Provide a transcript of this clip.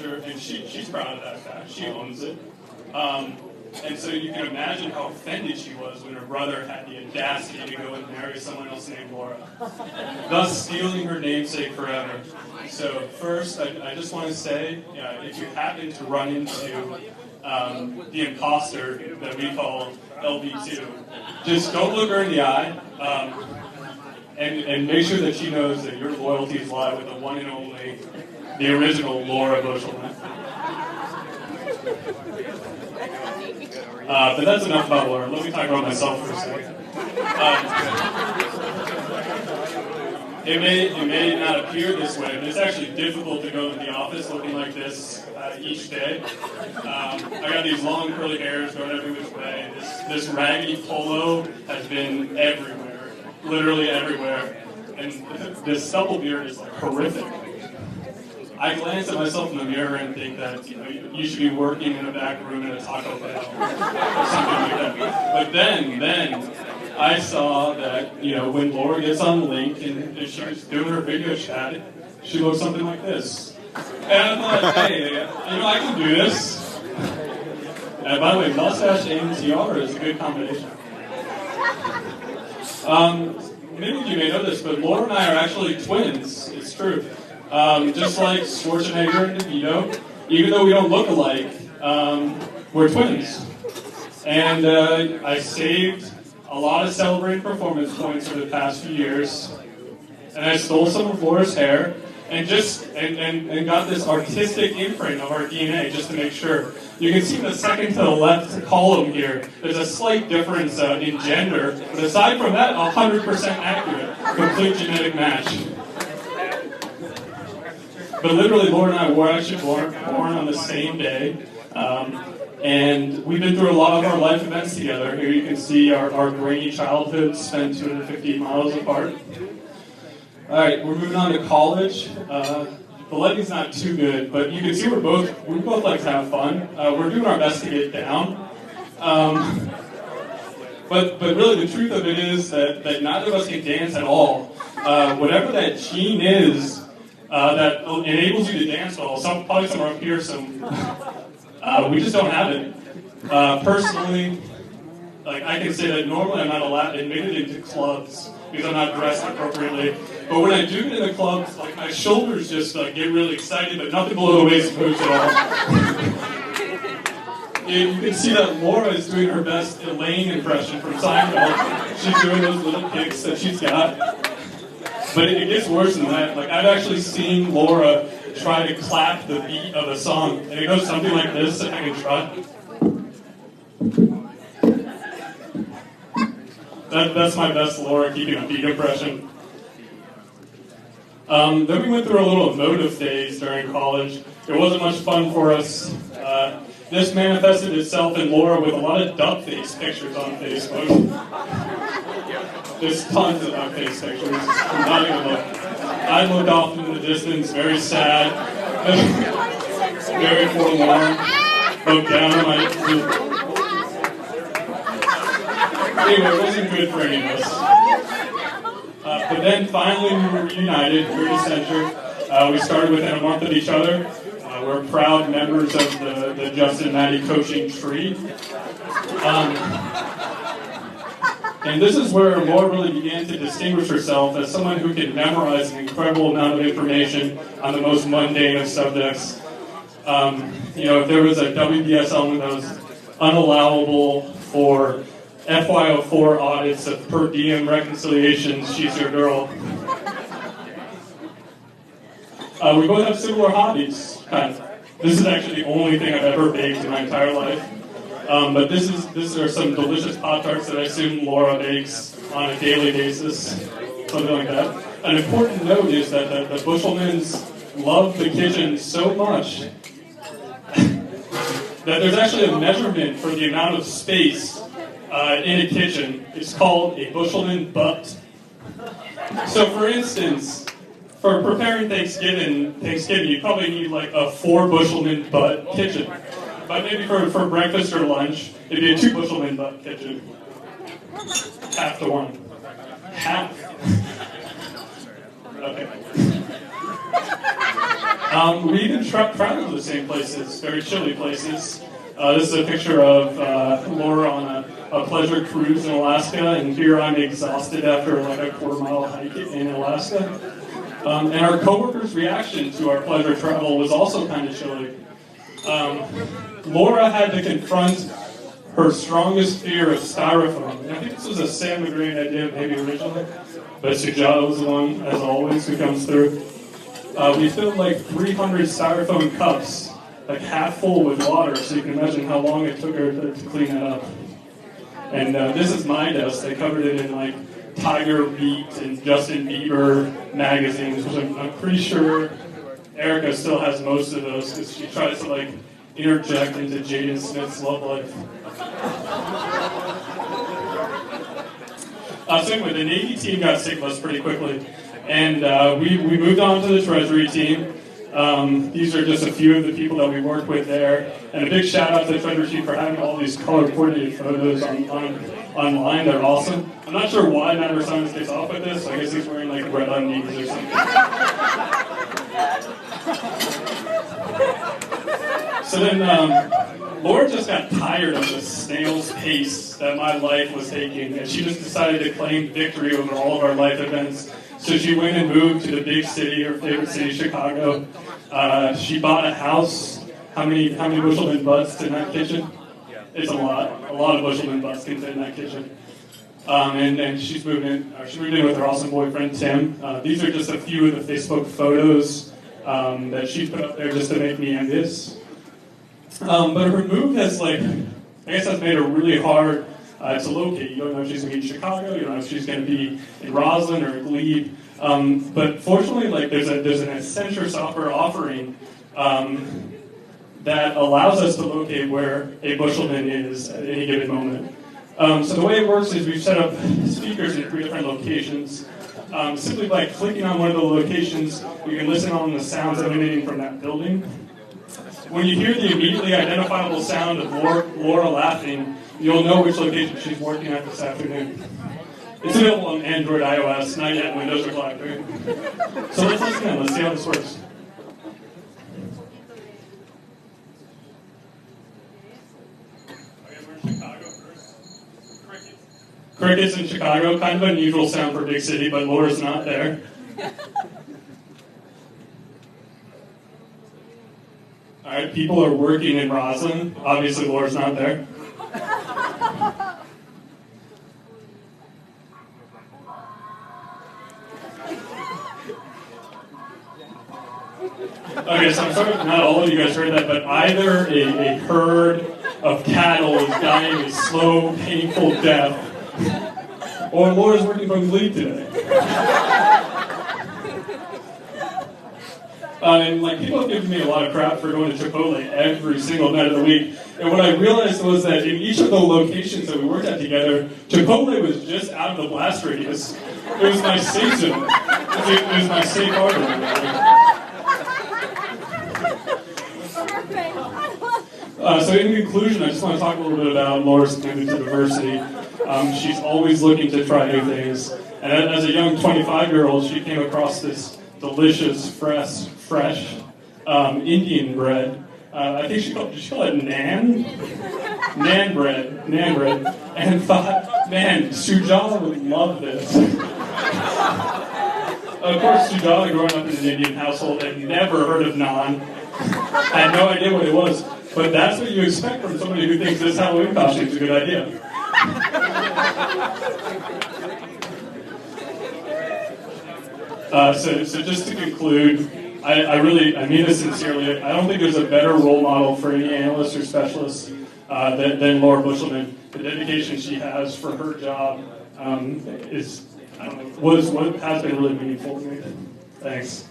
culture, and she's proud of that fact. She owns it. And so you can imagine how offended she was when her brother had the audacity to go and marry someone else named Laura, thus stealing her namesake forever. So first, I just want to say, if you happen to run into the imposter that we call LB2, just don't look her in the eye, and make sure that she knows that your loyalties lie with the one and only, the original Laura Buschelman. But that's enough about Laura. Let me talk about myself for a second. It may not appear this way, but it's actually difficult to go to the office looking like this each day. I got these long curly hairs going every which way. This raggedy polo has been everywhere, literally everywhere, and this stubble beard is like horrific. I glance at myself in the mirror and think that you should be working in a back room in a Taco Bell or something like that. But then I saw that when Laura gets on Link and she was doing her video chat, she looks something like this. And I thought, hey, I can do this. And by the way, mustache and tiara is a good combination. Many of you may know this, but Laura and I are actually twins. It's true. Just like Schwarzenegger and DeVito, even though we don't look alike, we're twins. And I saved a lot of celebrating performance points for the past few years, and I stole some of Laura's hair, and and got this artistic imprint of our DNA just to make sure. You can see the second to the left column here. There's a slight difference in gender, but aside from that, 100% accurate, complete genetic match. But literally, Laura and I were actually born on the same day, and we've been through a lot of our life events together. Here you can see our grainy childhood spent 250 miles apart. All right, we're moving on to college. The lighting's not too good, but you can see we both like to have fun. We're doing our best to get down. But really, the truth of it is that neither of us can dance at all. Whatever that gene is, that enables you to dance well. Probably somewhere up here, we just don't have it. Personally, I can say that normally I'm not allowed admitted into clubs because I'm not dressed appropriately. But when I do get in the clubs, my shoulders just get really excited, but nothing below the waist moves at all. You can see that Laura is doing her best Elaine impression from Seinfeld. She's doing those little kicks that she's got. But it gets worse than that. I've actually seen Laura try to clap the beat of a song, and it goes something like this, if I can try. That's my best Laura keeping a beat impression. Then we went through a little emotive phase during college. It wasn't much fun for us. This manifested itself in Laura with a lot of duck face pictures on Facebook. There's tons of duck face pictures. I'm not even looking. I looked off in the distance, very sad, very forlorn, looked down on my... Anyway, it wasn't good for any of us. But then finally we were reunited through Accenture. We started within a month of each other. We're proud members of the Justin and Maddie coaching tree. And this is where Laura really began to distinguish herself as someone who could memorize an incredible amount of information on the most mundane of subjects. If there was a WBS element that was unallowable for FY04 audits of per diem reconciliations, she's your girl. We both have similar hobbies, kind of. This is actually the only thing I've ever baked in my entire life. But these are some delicious Pop-Tarts that I assume Laura bakes on a daily basis, something like that. An important note is that the Buschelmans love the kitchen so much that there's actually a measurement for the amount of space in a kitchen. It's called a Buschelman butt. So for instance, for preparing Thanksgiving, you probably need a 4 Buschelman butt kitchen. But maybe for breakfast or lunch, it'd be a 2 Buschelman butt kitchen. Half to 1. Half. Okay. We even traveled to the same places, very chilly places. This is a picture of Laura on a pleasure cruise in Alaska, and here I'm exhausted after like a quarter-mile hike in Alaska. And our coworkers' reaction to our pleasure travel was also kind of chilly. Laura had to confront her strongest fear of styrofoam. And I think this was a Sam McGrane idea maybe originally, but Sujata was the one, as always, who comes through. We filled like 300 styrofoam cups, like half full with water, so you can imagine how long it took her to clean that up. And this is my desk. They covered it in like Tiger Beat and Justin Bieber magazines, which I'm pretty sure Erica still has most of those because she tries to like interject into Jaden Smith's love life. So anyway, the Navy team got sick of us pretty quickly, and we moved on to the Treasury team. These are just a few of the people that we worked with there, and a big shout out to the Treasury team for having all these color-coordinated photos online. They're awesome. I'm not sure why Matt Versailles gets off with this. I guess he's wearing like red undies or something. So then Laura just got tired of the snail's pace that my life was taking, and she just decided to claim victory over all of our life events. So she went and moved to the big city, her favorite city, Chicago. She bought a house. How many Buschelman butts in that kitchen? It's a lot. A lot of Buschelman butts can fit in that kitchen. And she moved in with her awesome boyfriend, Tim. These are just a few of the Facebook photos that she put up there just to make me envious. But her move has has made her really hard to locate. You don't know if she's going to be in Chicago. You don't know if she's going to be in Roslyn or Glebe. But fortunately, there's an Accenture software offering that allows us to locate where a Buschelman is at any given moment. So the way it works is we've set up speakers in 3 different locations. Simply by clicking on one of the locations, you can listen on the sounds emanating from that building. When you hear the immediately identifiable sound of Laura laughing, you'll know which location she's working at this afternoon. It's available on Android, iOS, not yet Windows or BlackBerry. So let's listen in. Let's see how this works. Okay, we're in Chicago first. Crickets in Chicago, kind of an unusual sound for a big city, but Laura's not there. All right, people are working in Roslyn. Obviously, Laura's not there. Okay, so I'm sorry if not all of you guys heard that, but either a herd of cattle is dying a slow, painful death, or Laura's working from Glebe today. And people have given me a lot of crap for going to Chipotle every single night of the week. And what I realized was that in each of the locations that we worked at together, Chipotle was just out of the blast radius. It was my safe zone. It was my safe harbor. So in conclusion, I just want to talk a little bit about Laura's commitment to diversity. She's always looking to try new things. And as a young 25-year-old, she came across this delicious, fresh Indian bread. I think she called it naan bread, and thought, man, Sujata would love this. Of course, Sujata, growing up in an Indian household, had never heard of naan. Had no idea what it was, but that's what you expect from somebody who thinks this Halloween costume is a good idea. So just to conclude, I mean this sincerely. I don't think there's a better role model for any analyst or specialist than Laura Buschelman. The dedication she has for her job has been really meaningful to me. Thanks.